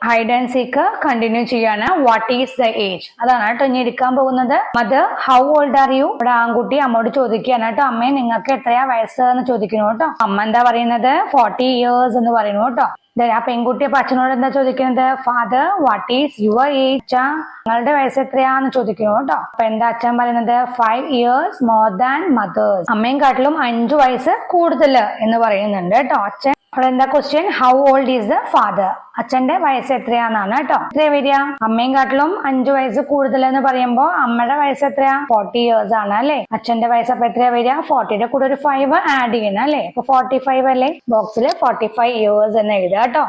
Hide and seek continue ചെയ്യാണ്. What is the age അതാണ് കേട്ടോ ഇനി എടുക്കാൻ പോകുന്നത്. Mother how old are you? ഇവിടെ ആൺകുട്ടി അമ്മോട് ചോദിക്കുകയാണ് കേട്ടോ, അമ്മേ നിങ്ങൾക്ക് എത്രയാ വയസ്സ് എന്ന് ചോദിക്കുന്നു കേട്ടോ. അമ്മ എന്താ പറയുന്നത്? 40 years എന്ന് പറയുന്നു കേട്ടോ. ആ പെൺകുട്ടി അപ്പൊ അച്ഛനോട് എന്താ ചോദിക്കുന്നത്? Father what is your age? അച്ഛാ നിങ്ങളുടെ വയസ്സ് എത്രയാന്ന് ചോദിക്കുന്നു കേട്ടോ. അപ്പൊ എന്താ അച്ഛൻ പറയുന്നത്? 5 years more than mothers. അമ്മയും കാട്ടിലും 5 വയസ്സ് കൂടുതൽ എന്ന് പറയുന്നുണ്ട് കേട്ടോ അച്ഛൻ. അവിടെ എന്താ question? How old is the father? അച്ഛന്റെ വയസ്സ് എത്രയാന്നാണ് കേട്ടോ. എത്രയാ വരിക? അമ്മയും കാട്ടിലും 5 വയസ്സ് കൂടുതൽ എന്ന് പറയുമ്പോ അമ്മയുടെ വയസ്സ് എത്രയാ? 40 years ആണ് അല്ലെ. അച്ഛന്റെ വയസ്സ് അപ്പൊ എത്രയാ വരിക? 40യുടെ കൂടെ ഒരു 5 ആഡ് ചെയ്യണം അല്ലെ. അപ്പൊ 45 അല്ലേ. ബോക്സിൽ 45 years എന്ന് എഴുതുക കേട്ടോ.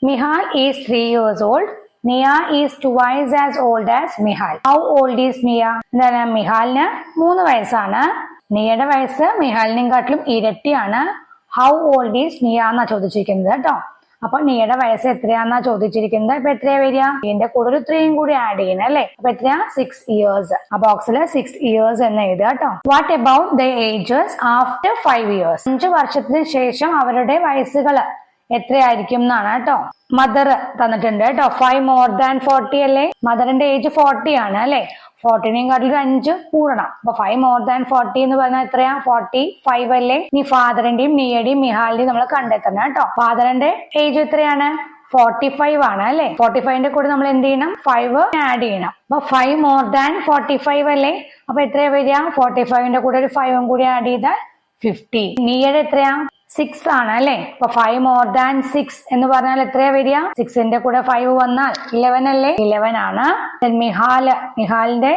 Mihal is 3 years old. Niya is twice as old as Mihal. How old is Miya? എന്താണ്? മിഹാലിന് 3 വയസ്സാണ്. നിയയുടെ വയസ്സ് മിഹാലിനെയും കാട്ടിലും ഇരട്ടിയാണ്. ഹൗ ഓൾഡ് ഈസ് നിയ എന്നാ ചോദിച്ചിരിക്കുന്നത് കേട്ടോ. അപ്പൊ നിയുടെ വയസ്സ് എത്രയാന്നാ ചോദിച്ചിരിക്കുന്നത്. അപ്പൊ എത്രയാ വരിക? ഇതിന്റെ കൂടെ ഒരു 3 കൂടി ആഡ് ചെയ്യണം അല്ലെ. അപ്പൊ എത്രയാ? 6 years. ആ ബോക്സിൽ 6 years എന്ന് എഴുതുക കേട്ടോ. What about the ages after 5 years? 5 വർഷത്തിന് ശേഷം അവരുടെ വയസ്സുകൾ എത്രയായിരിക്കും എന്നാണ് കേട്ടോ. മദർ തന്നിട്ടുണ്ട് കേട്ടോ. 5 more than 40 അല്ലേ. മദറിന്റെ ഏജ് 40 ആണ് അല്ലെ. 40നെയും കാട്ടിൽ 5 കൂടണം. അപ്പൊ 5 more than 40 എന്ന് പറഞ്ഞാൽ എത്രയാ? 45 അല്ലേ. ഇനി ഫാദറിന്റെയും നിയയുടെയും മിഹാലിന്റെയും നമ്മൾ കണ്ടെത്തണം കേട്ടോ. ഫാദറിന്റെ ഏജ് എത്രയാണ്? 45 ആണ് അല്ലെ. 45ന്റെ കൂടെ നമ്മൾ എന്ത് ചെയ്യണം? 5 ആഡ് ചെയ്യണം. അപ്പൊ 5 more than 45 അല്ലേ. അപ്പൊ എത്രയാ വരിക? 45ന്റെ കൂടെ ഒരു 5 കൂടി ആഡ് ചെയ്താൽ 50. നിയയുടെ എത്രയാ? 6 ആണ് അല്ലെ. അപ്പൊ 5 more than 6 എന്ന് പറഞ്ഞാൽ എത്രയാ വരിക? 6ന്റെ കൂടെ 5 വന്നാൽ 11 അല്ലേ. 11 ആണ്. മിഹാലിന്റെ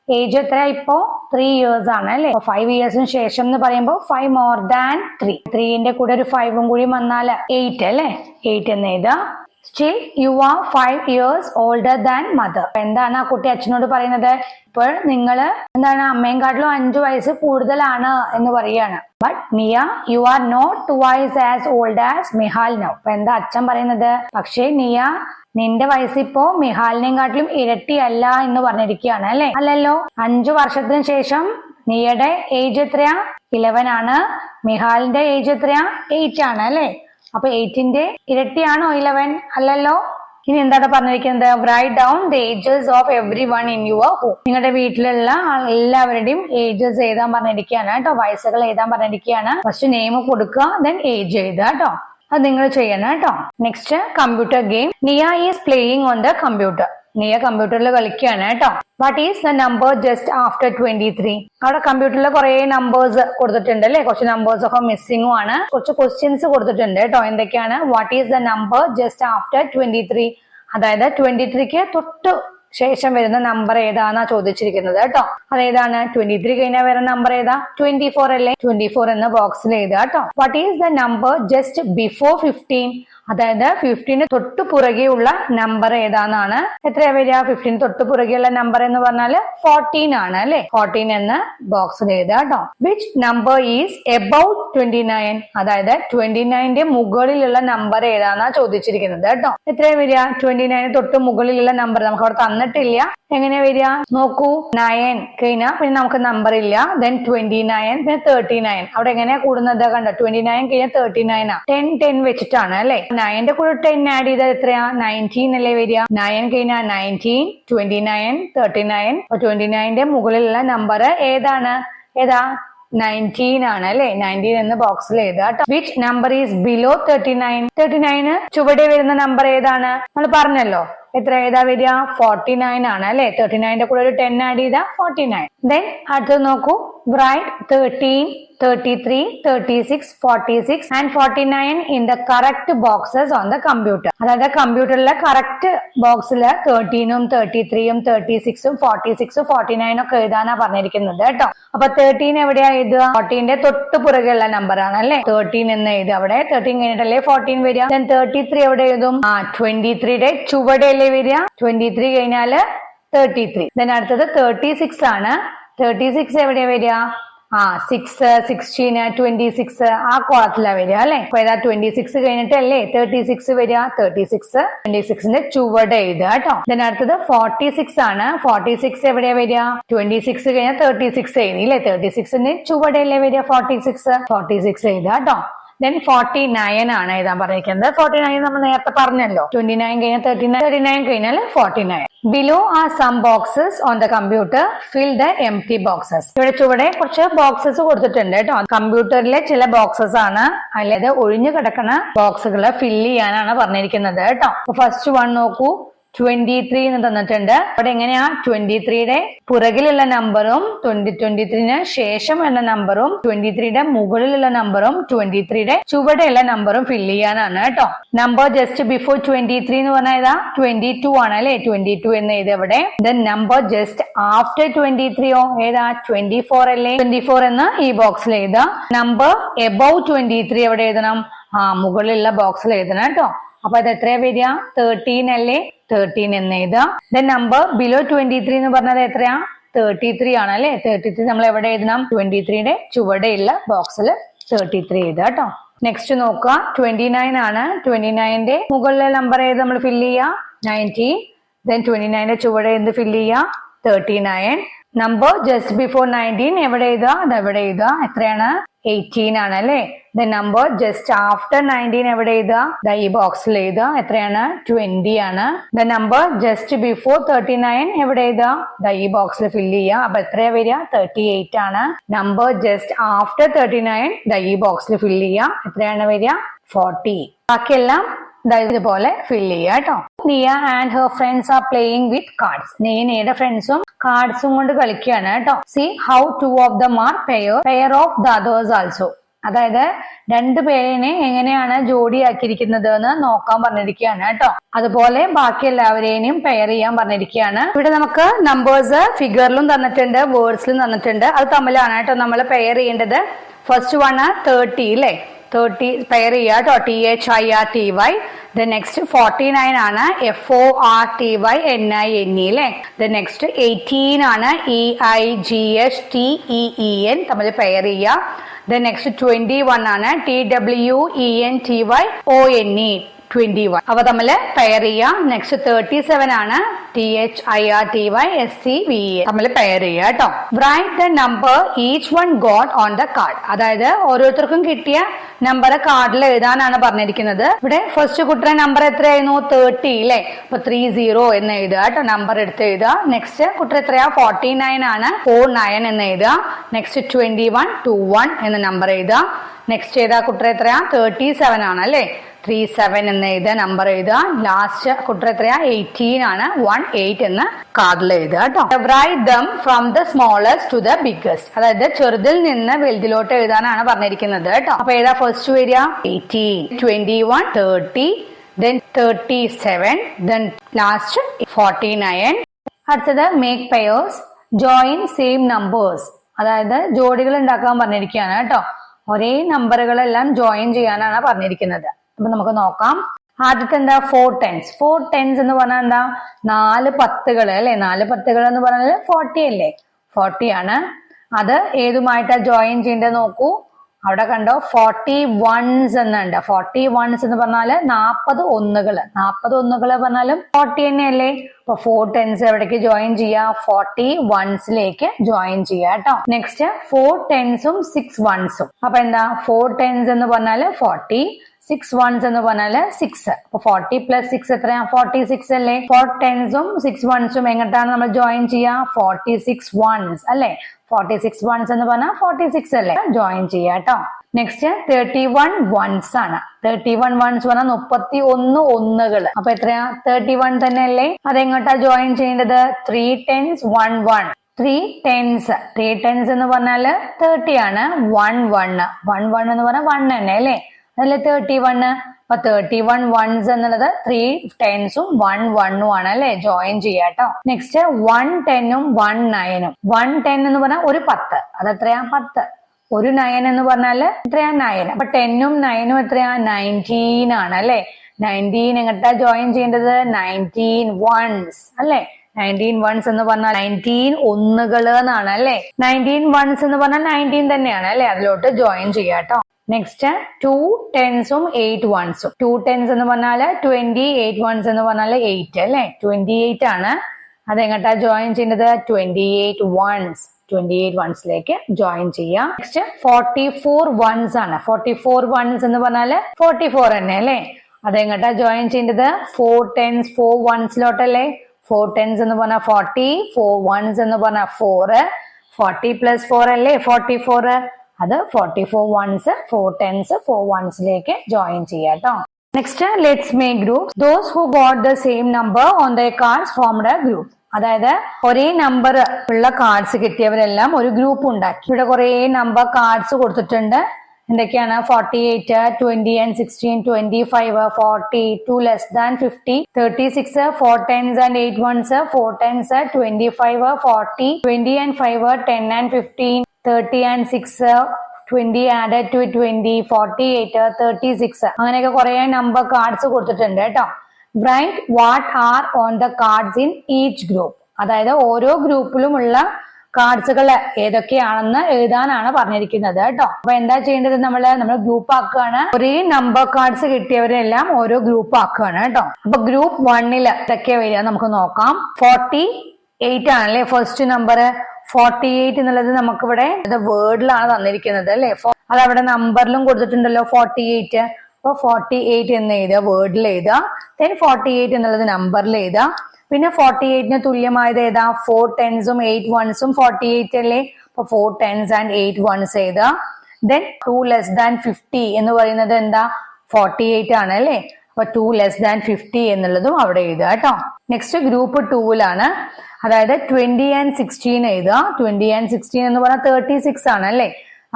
ഏജ് എത്രയാ ഇപ്പോ? 3 years ആണ് അല്ലെ. 5 yearsന് ശേഷം എന്ന് പറയുമ്പോൾ 5 more than 3. 3ന്റെ കൂടെ ഒരു 5 കൂടി വന്നാൽ 8 അല്ലെ. 8 എന്ന് എഴുതാ. Still you are 5 years older than mother. എന്താണ് ആ കുട്ടി അച്ഛനോട് പറയുന്നത്? ഇപ്പോൾ നിങ്ങള് എന്താണ് അമ്മയും കാട്ടിലും 5 വയസ്സ് കൂടുതലാണ് എന്ന് പറയാണ്. But Miya you are not twice as old as Mihal now. അപ്പൊ എന്താ അച്ഛൻ പറയുന്നത്? പക്ഷേ നിയ നിന്റെ വയസ്സ് ഇപ്പോ മിഹാലിനെയും കാട്ടിലും ഇരട്ടിയല്ല എന്ന് പറഞ്ഞിരിക്കുകയാണ് അല്ലെ. അല്ലല്ലോ. 5 വർഷത്തിന് ശേഷം നിയയുടെ ഏജ് എത്രയാ? 11 ആണ്. മിഹാലിന്റെ ഏജ് എത്രയാ? 8 ആണ് അല്ലെ. അപ്പൊ 8ന്റെ ഇരട്ടിയാണോ 11? അല്ലല്ലോ. ഇനി എന്താണ് പറഞ്ഞിരിക്കുന്നത്? Write down the ages of everyone in your home. നിങ്ങളുടെ വീട്ടിലുള്ള എല്ലാവരുടെയും ഏജസ് എഴുതാൻ പറഞ്ഞിരിക്കുകയാണ് കേട്ടോ. വയസ്സുകൾ എഴുതാൻ പറഞ്ഞിരിക്കുകയാണ്. ഫസ്റ്റ് നെയിം കൊടുക്കുക, ദെൻ ഏജ് എഴുതുക കേട്ടോ. അത് നിങ്ങൾ ചെയ്യണം കേട്ടോ. Next computer game. Niya is playing on the computer. Niya കമ്പ്യൂട്ടറിൽ കളിക്കുകയാണ് കേട്ടോ. What is the number just after 23? അവിടെ കമ്പ്യൂട്ടറിൽ കുറെ നമ്പേഴ്സ് കൊടുത്തിട്ടുണ്ട് അല്ലെ. കുറച്ച് നമ്പേഴ്സ് ഒക്കെ മിസ്സിംഗും ആണ്. കുറച്ച് ക്വസ്റ്റ്യൻസ് കൊടുത്തിട്ടുണ്ട് കേട്ടോ. എന്തൊക്കെയാണ്? What is the number just after 23? അതായത് 23ക്ക് തൊട്ട് ശേഷം വരുന്ന നമ്പർ ഏതാന്നാ ചോദിച്ചിരിക്കുന്നത് കേട്ടോ. അതേതാണ്? 23 കഴിഞ്ഞാൽ വരുന്ന നമ്പർ ഏതാ? 24 അല്ലേ. 24 എന്ന ബോക്സിൽ എഴുതുക കേട്ടോ. What is the number just before 15? അതായത് 15 തൊട്ട് പുറകെയുള്ള നമ്പർ ഏതാന്നാണ്. എത്രയാ വരിക? 15 തൊട്ട് പുറകെയുള്ള നമ്പർ എന്ന് പറഞ്ഞാൽ 14 ആണ് അല്ലെ. 14 എന്ന് ബോക്സിൽ എഴുതുക കേട്ടോ. Which number is about 29? അതായത് 29ന്റെ മുകളിലുള്ള നമ്പർ ഏതാന്നാ ചോദിച്ചിരിക്കുന്നത് കേട്ടോ. എത്രയാ വരിക? 29 തൊട്ട് മുകളിലുള്ള നമ്പർ നമുക്ക് അവിടെ തന്നിട്ടില്ല. എങ്ങനെയാ വരിക? നോക്കൂ. 9 കഴിഞ്ഞാൽ പിന്നെ നമുക്ക് നമ്പർ ഇല്ല. ദെൻ 29 പിന്നെ 39. അവിടെ എങ്ങനെയാ കൂടുന്നത്? കണ്ടോ? 29 കഴിഞ്ഞാൽ 39 ആ. 10 വെച്ചിട്ടാണ് അല്ലെ. 9ന്റെ കൂടെ 10 ആഡ് ചെയ്താൽ എത്രയാ? 19 അല്ലേ വരിക. 9 കഴിഞ്ഞാൽ 19, 29, 39. 29ന്റെ മുകളിലുള്ള നമ്പർ ഏതാണ്? ഏതാ? 19 ആണ് അല്ലെ. 19 എന്ന ബോക്സിൽ എഴുതുക കേട്ടോ. Which number is below 39? 39 ചുവടെ വരുന്ന നമ്പർ ഏതാണ്? നമ്മൾ പറഞ്ഞല്ലോ. എത്ര ഏതാ വരിക? 49 ആണ് അല്ലെ. 39ന്റെ കൂടെ ഒരു 10 ആഡ് ചെയ്താൽ 49. ദെൻ അടുത്തത് നോക്കൂ. Right 13, 33, 36, 46 and 49 in the correct boxes on the computer. അതായത് കമ്പ്യൂട്ടറിലെ കറക്റ്റ് ബോക്സിൽ 13ഉം 33ഉം 36ഉം 46ഉം 49 ഒക്കെ എഴുതാനാ പറഞ്ഞിരിക്കുന്നത് കേട്ടോ. അപ്പൊ 13 എവിടെയാ എഴുതുക? 40ന്റെ തൊട്ട് പുറകെയുള്ള നമ്പർ ആണ് അല്ലെ. 13 എന്ന് എഴുതുക. അവിടെ 13 കഴിഞ്ഞിട്ടല്ലേ 14 വരിക. ദെൻ 33 എവിടെ എഴുതും? 23യുടെ ചുവടെയല്ലേ വരിക. 23 കഴിഞ്ഞാല് 33. ദെൻ അടുത്തത് 36 ആണ്. 36 എവിടെയാ വരിക? 6, 16, 26 ആ കോളത്തിലാ വരിക അല്ലെ. അപ്പൊ ഏതാ? 26 കഴിഞ്ഞിട്ടല്ലേ 36 വരിക. 26ന്റെ ചുവടെ എഴുതുക കേട്ടോ. ഇതിന് അടുത്തത് 46 ആണ്. 46 എവിടെയാ വരിക? 26 കഴിഞ്ഞാൽ 36 എഴുതി അല്ലെ. 36ന്റെ ചുവടെയല്ലേ വരിക 46 എഴുതുക കേട്ടോ. ദെൻ 49 ആണ് എഴുതാൻ പറഞ്ഞിരിക്കുന്നത്. 49 നമ്മൾ നേരത്തെ പറഞ്ഞല്ലോ. 29 കഴിഞ്ഞാൽ 39, 39 കഴിഞ്ഞാൽ 49. Below are some boxes on the computer, fill the empty boxes. ഇവിടെ ചുവടെ കുറച്ച് ബോക്സസ് കൊടുത്തിട്ടുണ്ട് കേട്ടോ. കമ്പ്യൂട്ടറിലെ ചില ബോക്സസ് ആണ്, അല്ലാതെ ഒഴിഞ്ഞു കിടക്കുന്ന ബോക്സുകൾ ഫില്ല് ചെയ്യാനാണ് പറഞ്ഞിരിക്കുന്നത് കേട്ടോ. ഫസ്റ്റ് വൺ നോക്കൂ, 23 എന്ന് തന്നിട്ടുണ്ട്. അവിടെ എങ്ങനെയാ 23യുടെ പുറകിലുള്ള നമ്പറും 23ന് ശേഷം എന്ന നമ്പറും 23യുടെ മുകളിലുള്ള നമ്പറും 23യുടെ ചുവടെയുള്ള നമ്പറും ഫില്ല് ചെയ്യാനാണ് കേട്ടോ. നമ്പർ ജസ്റ്റ് ബിഫോർ 23 എന്ന് പറഞ്ഞാൽ ഏതാ 22 ആണ് അല്ലെ. 22 എന്ന് എഴുതി അവിടെ. ദെൻ നമ്പർ ജസ്റ്റ് ആഫ്റ്റർ 23 ഏതാ 24 അല്ലേ. 24 എന്ന് ഈ ബോക്സിൽ എഴുതാം. നമ്പർ എബവ് 23 എവിടെ എഴുതണം? മുകളിലുള്ള ബോക്സിൽ എഴുതണം കേട്ടോ. അപ്പൊ അത് എത്രയാ വരിക? 13 അല്ലേ. 13 എന്ന് എഴുതാം. ദെൻ നമ്പർ ബിലോ 23 എന്ന് പറഞ്ഞത് എത്രയാ? 33 ആണ് അല്ലെ. 33 നമ്മൾ എവിടെ എഴുതണം? 23യുടെ ചുവടെയുള്ള ബോക്സിൽ 33 എഴുതാം കേട്ടോ. നെക്സ്റ്റ് നോക്കുക, 29 ആണ്. 29ന്റെ മുകളിലെ നമ്പർ ഏത് നമ്മൾ ഫില്ല് ചെയ്യുക? 19. ദെൻ 29ന്റെ ചുവടെ എന്ത് ഫില്ല് ചെയ്യുക? 39. നമ്പർ ജസ്റ്റ് ബിഫോർ 19 എവിടെ എഴുതുക? അത് എവിടെ എഴുതുക? എത്രയാണ്? 18 ആണ് അല്ലെ. ദ നമ്പർ ജസ്റ്റ് ആഫ്റ്റർ 19 എവിടെ എഴുതുക? ഈ ബോക്സിൽ എഴുതുക. എത്രയാണ്? 20 ആണ്. ദ നമ്പർ ജസ്റ്റ് ബിഫോർ 39 എവിടെ എഴുതുക? ഈ ബോക്സിൽ ഫില്ല് ചെയ്യുക. അപ്പൊ എത്രയാ വരിക? 38 ആണ്. നമ്പർ ജസ്റ്റ് ആഫ്റ്റർ 39 ഈ ബോക്സിൽ ഫില്ല് ചെയ്യുക. എത്രയാണ് വരിക? 40. ബാക്കിയെല്ലാം ഇതുപോലെ ഫില്ല് ചെയ്യുക കേട്ടോ. Niya and her friends are playing with cards. നീയുടെ ഫ്രണ്ട്സും കാർഡ്സും കൊണ്ട് കളിക്കുകയാണ് കേട്ടോ. See how 2 of them are pair of the others also. അതായത് രണ്ടു പേരിനെ എങ്ങനെയാണ് ജോഡിയാക്കിയിരിക്കുന്നത് എന്ന് നോക്കാൻ പറഞ്ഞിരിക്കുകയാണ് കേട്ടോ. അതുപോലെ ബാക്കി എല്ലാവരെയും പെയർ ചെയ്യാൻ പറഞ്ഞിരിക്കുകയാണ്. ഇവിടെ നമുക്ക് നമ്പേഴ്സ് ഫിഗറിലും തന്നിട്ടുണ്ട്, വേർഡ്സിലും തന്നിട്ടുണ്ട്. അത് തമ്മിലാണ് കേട്ടോ നമ്മൾ പെയർ ചെയ്യേണ്ടത്. ഫസ്റ്റ് വൺ 30 അല്ലേ. 30 പെയർ ചെയ്യുക കേട്ടോ. THIRTY. ദ നെക്സ്റ്റ് 49 ആണ്. FORTYNINE അല്ലേ. ദ നെക്സ്റ്റ് 18 ആണ്. EIGHTEEN തമ്മിൽ പെയർ ചെയ്യുക. ദ നെക്സ്റ്റ് 21 ആണ്. TWENTYONE 21 അവ തമ്മിൽ പെയർ ചെയ്യാം. നെക്സ്റ്റ് 37 ആണ്. THIRTYSCVE തമ്മിൽ പെയർ ചെയ്യുക കേട്ടോ. Write the number each one got on the card. അതായത് ഓരോരുത്തർക്കും കിട്ടിയ നമ്പർ കാർഡിൽ എഴുതാനാണ് പറഞ്ഞിരിക്കുന്നത്. ഇവിടെ ഫസ്റ്റ് കുട്ടിയുടെ നമ്പർ എത്രയായിരുന്നു? 30 അല്ലേ. അപ്പൊ 30 എന്ന് എഴുതുക കേട്ടോ. നമ്പർ എടുത്ത് എഴുതുക. നെക്സ്റ്റ് കുട്ടി എത്രയാ? 49 ആണ്. 49 എന്ന് എഴുതുക. നെക്സ്റ്റ് 21 21 എന്ന നമ്പർ എഴുതുക. നെക്സ്റ്റ് ഏതാ കുട്ടി എത്രയാ? 37 ആണ് അല്ലേ. 37 എന്ന് എഴുതുക, നമ്പർ എഴുതുക. ലാസ്റ്റ് കുട്ടി എത്രയാ? 18 ആണ്. 18 എന്ന് കാർഡിൽ എഴുതുക കേട്ടോ. Write them from the smallest to the biggest. അതായത് ചെറുതിൽ നിന്ന് വലുതിലോട്ട് എഴുതാനാണ് പറഞ്ഞിരിക്കുന്നത് കേട്ടോ. അപ്പൊ ഏതാ ഫസ്റ്റ് വരിക? 18, 21, 30, then 37, then last 49. അടുത്തത് make pairs, join same numbers. അതായത് ജോഡികൾ ഉണ്ടാക്കാൻ പറഞ്ഞിരിക്കുകയാണ് കേട്ടോ. ഒരേ നമ്പറുകളെല്ലാം ജോയിൻ ചെയ്യാനാണ് പറഞ്ഞിരിക്കുന്നത്. അപ്പൊ നമുക്ക് നോക്കാം. ആദ്യത്തെ എന്താ? 4 tens. 4 tens എന്ന് പറഞ്ഞാൽ എന്താ? 4 10കൾ അല്ലെ. 4 10കൾ എന്ന് പറഞ്ഞാൽ 40 അല്ലേ. 40 ആണ്. അത് ഏതുമായിട്ടാ ജോയിൻ ചെയ്യേണ്ടത് നോക്കൂ. അവിടെ കണ്ടോ 40 ones എന്നുണ്ട്. 40 ones എന്ന് പറഞ്ഞാല് 40 ഒന്നുകൾ. 40 ഒന്നുകൾ പറഞ്ഞാലും 40 തന്നെയല്ലേ. അപ്പൊ 4 tens എവിടേക്ക് ജോയിൻ ചെയ്യാ? 40 onesലേക്ക് ജോയിൻ ചെയ്യാ കേട്ടോ. നെക്സ്റ്റ് 4 tensഉം 6 onesഉം. അപ്പൊ എന്താ? 4 tens എന്ന് പറഞ്ഞാല് 40, 6 ones എന്ന് പറഞ്ഞാല് 6. അപ്പൊ 40 + 6 എത്രയാ? 46 അല്ലേ. 4 tensഉം 6 onesഉം എങ്ങോട്ടാണ് നമ്മൾ ജോയിൻ ചെയ്യാ? 46 ones അല്ലേ. 46 ones എന്ന് പറഞ്ഞാൽ 46 അല്ലേ. ജോയിൻ ചെയ്യാ കേട്ടോ. നെക്സ്റ്റ് 31 ones ആണ്. 31 ones പറഞ്ഞാൽ 31 ഒന്നുകൾ. അപ്പൊ എത്രയാ? 31 തന്നെ അല്ലേ. അതെങ്ങോട്ടാ ജോയിൻ ചെയ്യേണ്ടത്? 3 tens 1 1. 3 tens. 3 tens എന്ന് പറഞ്ഞാല് 30 ആണ്. 1 1 1 1 എന്ന് പറഞ്ഞാൽ 1 തന്നെ അല്ലേ. അതല്ലേ 31. അപ്പൊ 31 ones എന്നുള്ളത് 3 tensഉം 1 1ഉം ആണ് അല്ലെ. ജോയിൻ ചെയ്യാട്ടോ. നെക്സ്റ്റ് 1 10ഉം 1 9ഉം. 1 10 എന്ന് പറഞ്ഞാൽ ഒരു 10. അതെത്രയാ? 10. ഒരു 9 എന്ന് പറഞ്ഞാല് എത്രയാ? 9. അപ്പൊ 10ഉം 9ഉം എത്രയാ? 19 ആണ് അല്ലെ. 19 എങ്ങട്ടാ ജോയിൻ ചെയ്യേണ്ടത്? 19 ones അല്ലെ. 19 ones എന്ന് പറഞ്ഞാൽ 19 ഒന്നുകൾ എന്നാണ് അല്ലെ. 19 ones എന്ന് പറഞ്ഞാൽ 19 തന്നെയാണ് അല്ലെ. അതിലോട്ട് ജോയിൻ ചെയ്യാട്ടോ. നെക്സ്റ്റ് 2 tensഉം 8 onesഉം. 2 tens എന്ന് പറഞ്ഞാല് 20, 8 ones എന്ന് പറഞ്ഞാല് 8 അല്ലെ. 28 ആണ്. അതെങ്ങട്ടാ ജോയിൻ ചെയ്യുന്നത്? 28 ones. 28 വൺസിലേക്ക് ജോയിൻ ചെയ്യാം. നെക്സ്റ്റ് 44 വൺസ് ആണ്. 44 വൺസ് എന്ന് പറഞ്ഞാല് 44 തന്നെ അല്ലേ? അതെങ്ങട്ടാ ജോയിൻ ചെയ്യേണ്ടത്? 4 10s 4 വൺസിലോട്ടല്ലേ? 4 10s എന്ന് പറഞ്ഞാൽ 40, 4 വൺസ് എന്ന് പറഞ്ഞാൽ 4, 40 + 4 അല്ലേ 44. അത് 44 വൺസ് 4 10s 4 വൺസിലേക്ക് ജോയിൻ ചെയ്യാം കേട്ടോ. Next let's make group. Those who got the same number on the cards formed A group. അതായത് ഒരേ നമ്പർ ഉള്ള കാർഡ്സ് കിട്ടിയവരെല്ലാം ഒരു ഗ്രൂപ്പ് ഉണ്ടാക്കി. ഇവിടെ കുറെ നമ്പർ കാർഡ്സ് കൊടുത്തിട്ടുണ്ട്. എന്തൊക്കെയാണ്? 48, 20 and 16, 25, 40, 2 less than 50, 36, 4 10s and 8 ones, 4 10s, 25, 40, 20 and 5, 10 and 15, 30 and 6, 20 added to 20, 48, 36 അങ്ങനെയൊക്കെ കുറെ നമ്പർ കാർഡ്സ് കൊടുത്തിട്ടുണ്ട് കേട്ടോ. Write what are on the cards in each group. അതായത് ഓരോ ഗ്രൂപ്പിലുമുള്ള കാർഡ്സുകൾ ഏതൊക്കെയാണെന്ന് എഴുതാനാണ് പറഞ്ഞിരിക്കുന്നത് കേട്ടോ. അപ്പൊ എന്താ ചെയ്യേണ്ടത്? നമ്മൾ ഗ്രൂപ്പ് ആക്കുകയാണ്. ഒരേ നമ്പർ കാർഡ്സ് കിട്ടിയവരെല്ലാം ഓരോ ഗ്രൂപ്പ് ആക്കുകയാണ് കേട്ടോ. അപ്പൊ ഗ്രൂപ്പ് 1 ഇതൊക്കെ വരിക നമുക്ക് നോക്കാം. 48 ആണല്ലേ ഫസ്റ്റ് നമ്പർ. 48 എന്നുള്ളത് നമുക്കിവിടെ വേർഡിലാണ് തന്നിരിക്കുന്നത് അല്ലെ. അതവിടെ നമ്പറിലും കൊടുത്തിട്ടുണ്ടല്ലോ 48. അപ്പൊ 48 എന്ന് എഴുതുക, വേർഡിൽ എഴുതുക. ദെൻ 48 എന്നുള്ളത് നമ്പറിൽ എഴുതുക. പിന്നെ 48ന് തുല്യമായത് ഏതാ? 4 10s 8 1s 48 അല്ലേ? അപ്പൊ 4 10s and 8 1s എഴുതുക. ദെൻ 2 less than 50 എന്ന് പറയുന്നത് എന്താ? 48 ആണ് അല്ലേ? അപ്പൊ 2 less than 50 എന്നുള്ളതും അവിടെ എഴുതുക കേട്ടോ. നെക്സ്റ്റ് ഗ്രൂപ്പ് 2 അതായത് 20 and 16 എഴുതുക. 20 and 16 എന്ന് പറഞ്ഞാൽ 36 ആണ് അല്ലേ?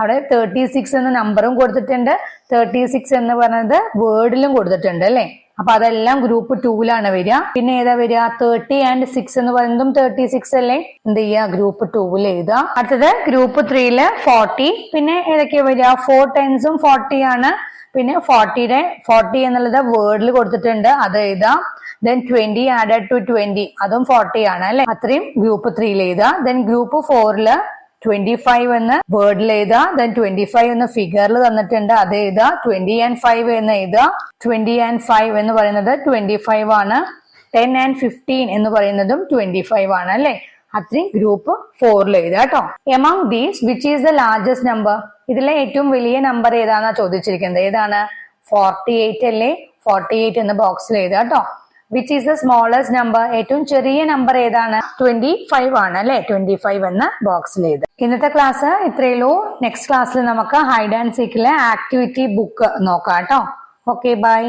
അവിടെ 36 എന്ന നമ്പറും കൊടുത്തിട്ടുണ്ട്, 36 എന്ന് പറയുന്നത് വേർഡിലും കൊടുത്തിട്ടുണ്ട് അല്ലേ? അപ്പൊ അതെല്ലാം ഗ്രൂപ്പ് 2 വരിക. പിന്നെ ഏതാ വരിക? 30 and 6 എന്ന് പറയുന്നതും 36 അല്ലേ? എന്ത് ചെയ്യുക? ഗ്രൂപ്പ് 2 എഴുതുക. അടുത്തത് ഗ്രൂപ്പ് 3 40. പിന്നെ ഏതൊക്കെയാ വരിക? 4 10s 40 ആണ്. പിന്നെ 40 എന്നുള്ളത് വേർഡിൽ കൊടുത്തിട്ടുണ്ട്, അത് എഴുതാം. ദെൻ 20 added to 20 അതും 40 ആണ് അല്ലെ? അത്രയും ഗ്രൂപ്പ് 3 എഴുതുക. ദെൻ ഗ്രൂപ്പ് 4 25 എന്ന് വേർഡിൽ എഴുതുക. ദെൻ 25 എന്ന് ഫിഗറിൽ തന്നിട്ടുണ്ട്, അത് എഴുതുക. 20 and 5 എന്ന് എഴുതുക. 20 and 5 എന്ന് പറയുന്നത് 25 ആണ്. 10 and 15 എന്ന് പറയുന്നതും 25 ആണ് അല്ലെ? അത്രയും ഗ്രൂപ്പ് 4 എഴുതുക കേട്ടോ. Among these which is the largest number. ഇതിലെ ഏറ്റവും വലിയ നമ്പർ ഏതാണെന്നാ ചോദിച്ചിരിക്കുന്നത്. ഏതാണ്? 48 അല്ലേ? 48 എന്ന ബോക്സിൽ എഴുതുക കേട്ടോ. Which is the smallest number. ഏറ്റവും ചെറിയ നമ്പർ ഏതാണ്? 25 ആണ് അല്ലെ? 25 എന്ന ബോക്സിൽ എഴുതുക. ഇന്നത്തെ ക്ലാസ് ഇത്രയുള്ളൂ. നെക്സ്റ്റ് ക്ലാസ്സിൽ നമുക്ക് ഹൈഡ് ആൻഡ് സീക്കിലെ ആക്ടിവിറ്റി ബുക്ക് നോക്കാം കേട്ടോ. Okay, by.